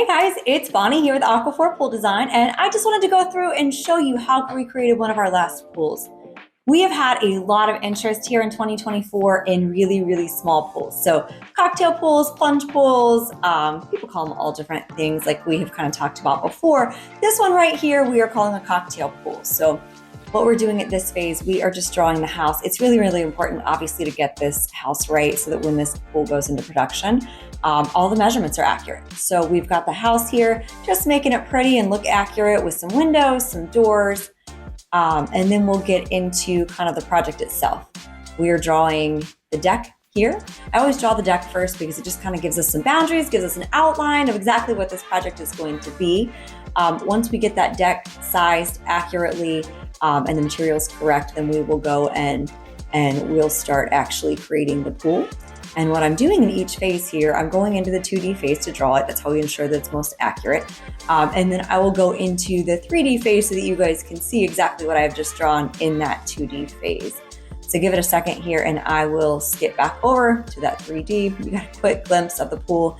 Hey guys, it's Bonnie here with Aquaphor Pool Design, and I just wanted to go through and show you how we created one of our last pools. We have had a lot of interest here in 2024 in really, really small pools. So cocktail pools, plunge pools, people call them all different things like we have kind of talked about before. This one right here, we are calling a cocktail pool. So what we're doing at this phase, we are just drawing the house. It's really, really important, obviously, to get this house right so that when this pool goes into production, all the measurements are accurate. So we've got the house here, just making it pretty and look accurate with some windows, some doors, and then we'll get into kind of the project itself. We are drawing the deck here. I always draw the deck first because it just kind of gives us some boundaries, gives us an outline of exactly what this project is going to be. Once we get that deck sized accurately and the materials correct, then we will go and we'll start actually creating the pool. And what I'm doing in each phase here, I'm going into the 2D phase to draw it. That's how we ensure that it's most accurate. And then I will go into the 3D phase so that you guys can see exactly what I've just drawn in that 2D phase. So give it a second here and I will skip back over to that 3D. You got a quick glimpse of the pool.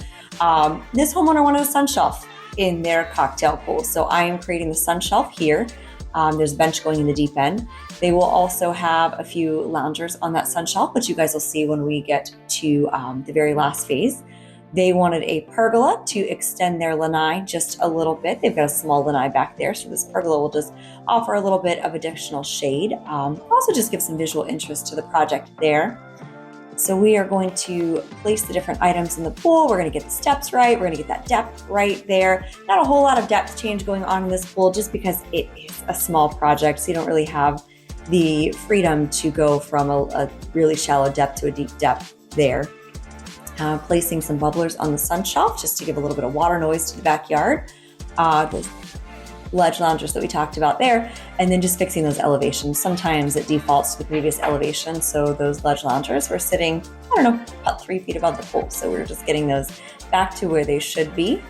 This homeowner wanted a sun shelf in their cocktail pool. So I am creating the sun shelf here. There's a bench going in the deep end. They will also have a few loungers on that sun shelf, which you guys will see when we get to the very last phase. They wanted a pergola to extend their lanai just a little bit. They've got a small lanai back there, so this pergola will just offer a little bit of additional shade. Also just give some visual interest to the project there. So we are going to place the different items in the pool. We're going to get the steps right. We're going to get that depth right there. Not a whole lot of depth change going on in this pool just because it is a small project. So you don't really have the freedom to go from a really shallow depth to a deep depth there. Placing some bubblers on the sun shelf just to give a little bit of water noise to the backyard. Those ledge loungers that we talked about there, and then just fixing those elevations. Sometimes it defaults to the previous elevation, so those ledge loungers were sitting, about 3 feet above the pool. So we're just getting those back to where they should be.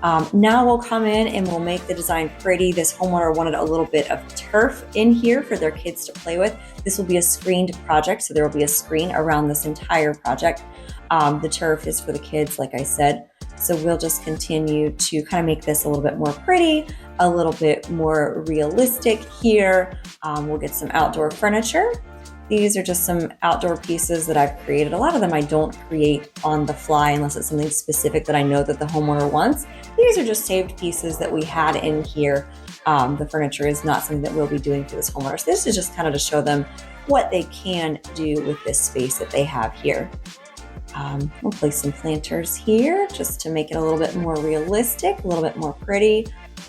Now we'll come in and we'll make the design pretty. This homeowner wanted a little bit of turf in here for their kids to play with. This will be a screened project, so there will be a screen around this entire project. The turf is for the kids, like I said. So we'll just continue to kind of make this a little bit more pretty, a little bit more realistic here. We'll get some outdoor furniture. These are just some outdoor pieces that I've created. A lot of them I don't create on the fly unless it's something specific that I know that the homeowner wants. These are just saved pieces that we had in here. The furniture is not something that we'll be doing for this homeowner. So this is just kind of to show them what they can do with this space that they have here. We'll place some planters here just to make it a little bit more realistic, a little bit more pretty.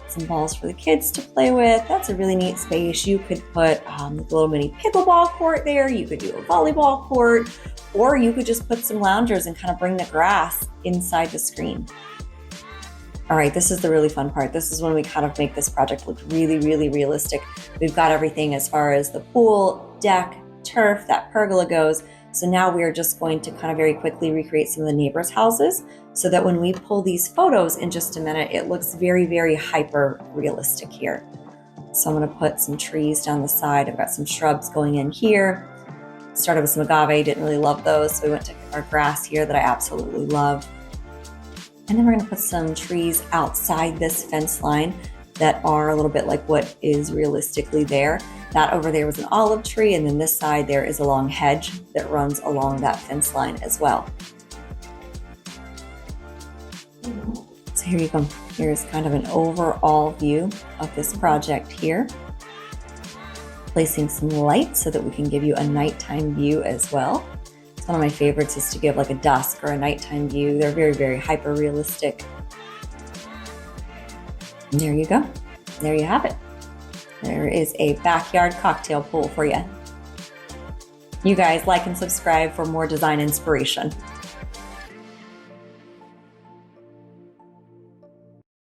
Some balls for the kids to play with. That's a really neat space. You could put a little mini pickleball court there. You could do a volleyball court, or you could just put some loungers and kind of bring the grass inside the screen. All right, this is the really fun part. This is when we kind of make this project look really, really realistic. We've got everything as far as the pool, deck, turf, that pergola goes. So now we are just going to kind of very quickly recreate some of the neighbors' houses so that when we pull these photos in just a minute, it looks very, very hyper realistic here. So I'm going to put some trees down the side. I've got some shrubs going in here. Started with some agave, didn't really love those. So we went to our grass here that I absolutely love. And then we're going to put some trees outside this fence line that are a little bit like what is realistically there. That over there was an olive tree, and then this side there is a long hedge that runs along that fence line as well. So here you go. Here's kind of an overall view of this project here. Placing some lights so that we can give you a nighttime view as well. It's one of my favorites is to give like a dusk or a nighttime view. They're very, very hyper realistic. And there you go. There you have it. There is a backyard cocktail pool for you. You guys like and subscribe for more design inspiration.